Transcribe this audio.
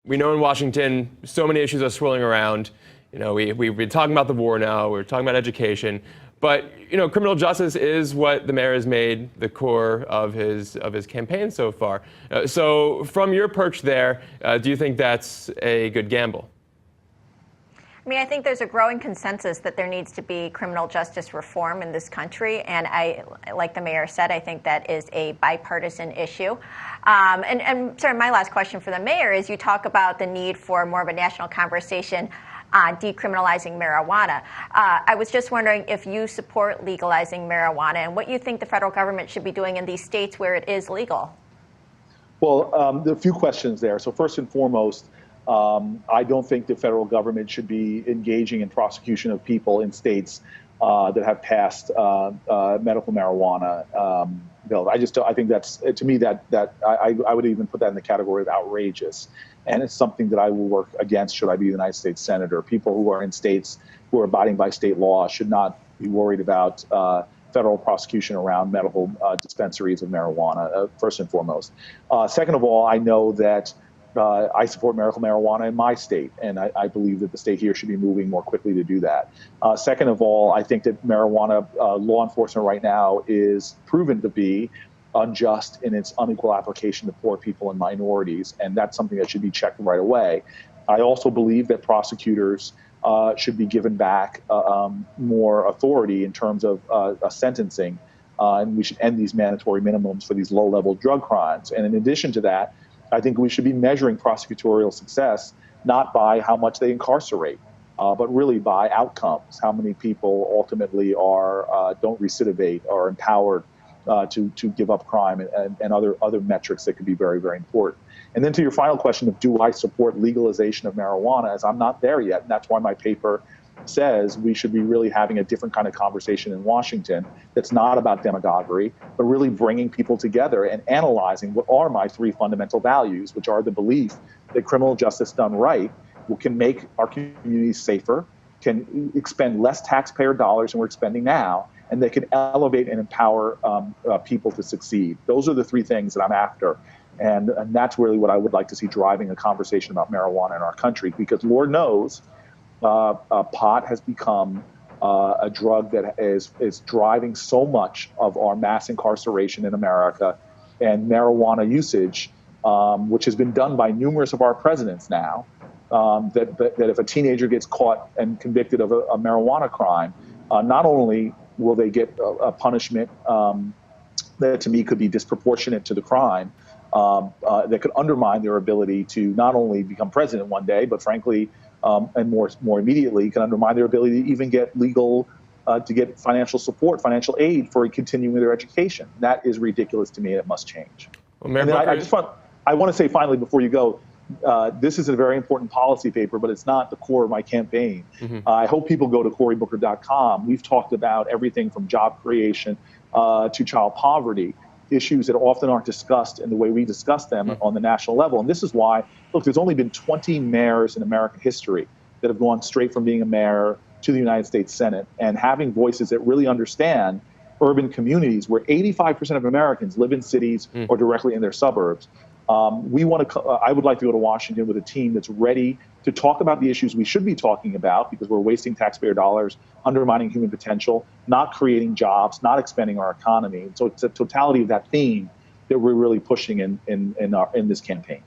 We know in Washington, so many issues are swirling around. We've been talking about the war now, we're talking about education, but, criminal justice is what the mayor has made the core of his campaign so far. So from your perch there, do you think that's a good gamble? I think there's a growing consensus that there needs to be criminal justice reform in this country. And like the mayor said, I think that is a bipartisan issue. And sorry, my last question for the mayor is you talk about the need for more of a national conversation on decriminalizing marijuana. I was just wondering if you support legalizing marijuana and what you think the federal government should be doing in these states where it is legal. Well, there are a few questions there. So first and foremost, I don't think the federal government should be engaging in prosecution of people in states that have passed medical marijuana bills. I think that's, to me, that I would even put that in the category of outrageous. And it's something that I will work against should I be the United States Senator. People who are in states who are abiding by state law should not be worried about federal prosecution around medical dispensaries of marijuana, first and foremost. Second of all, I know that I support medical marijuana in my state, and I believe that the state here should be moving more quickly to do that. Second of all, I think that marijuana law enforcement right now is proven to be unjust in its unequal application to poor people and minorities, and that's something that should be checked right away. I also believe that prosecutors should be given back more authority in terms of sentencing, and we should end these mandatory minimums for these low-level drug crimes. And in addition to that, I think we should be measuring prosecutorial success not by how much they incarcerate, but really by outcomes. How many people ultimately don't recidivate, or empowered to give up crime, and other metrics that could be very, very important. And then to your final question of do I support legalization of marijuana, as I'm not there yet, and that's why my paper says we should be really having a different kind of conversation in Washington that's not about demagoguery, but really bringing people together and analyzing what are my three fundamental values, which are the belief that criminal justice done right can make our communities safer, can expend less taxpayer dollars than we're expending now, and they can elevate and empower people to succeed. Those are the three things that I'm after. And that's really what I would like to see driving a conversation about marijuana in our country, because Lord knows, pot has become a drug that is driving so much of our mass incarceration in America, and marijuana usage, which has been done by numerous of our presidents now, that if a teenager gets caught and convicted of a marijuana crime, not only will they get a punishment that to me could be disproportionate to the crime, that could undermine their ability to not only become president one day, but frankly, and more immediately, can undermine their ability to even get to get financial support, financial aid for continuing their education. That is ridiculous to me, and it must change. Well, Mayor and then Booker, I want to say finally before you go, this is a very important policy paper, but it's not the core of my campaign. Mm-hmm. I hope people go to CoryBooker.com. We've talked about everything from job creation to child poverty, issues that often aren't discussed in the way we discuss them on the national level. And this is why, look, there's only been 20 mayors in American history that have gone straight from being a mayor to the United States Senate, and having voices that really understand urban communities where 85% of Americans live in cities or directly in their suburbs. I would like to go to Washington with a team that's ready to talk about the issues we should be talking about, because we're wasting taxpayer dollars, undermining human potential, not creating jobs, not expanding our economy. So it's the totality of that theme that we're really pushing in this campaign.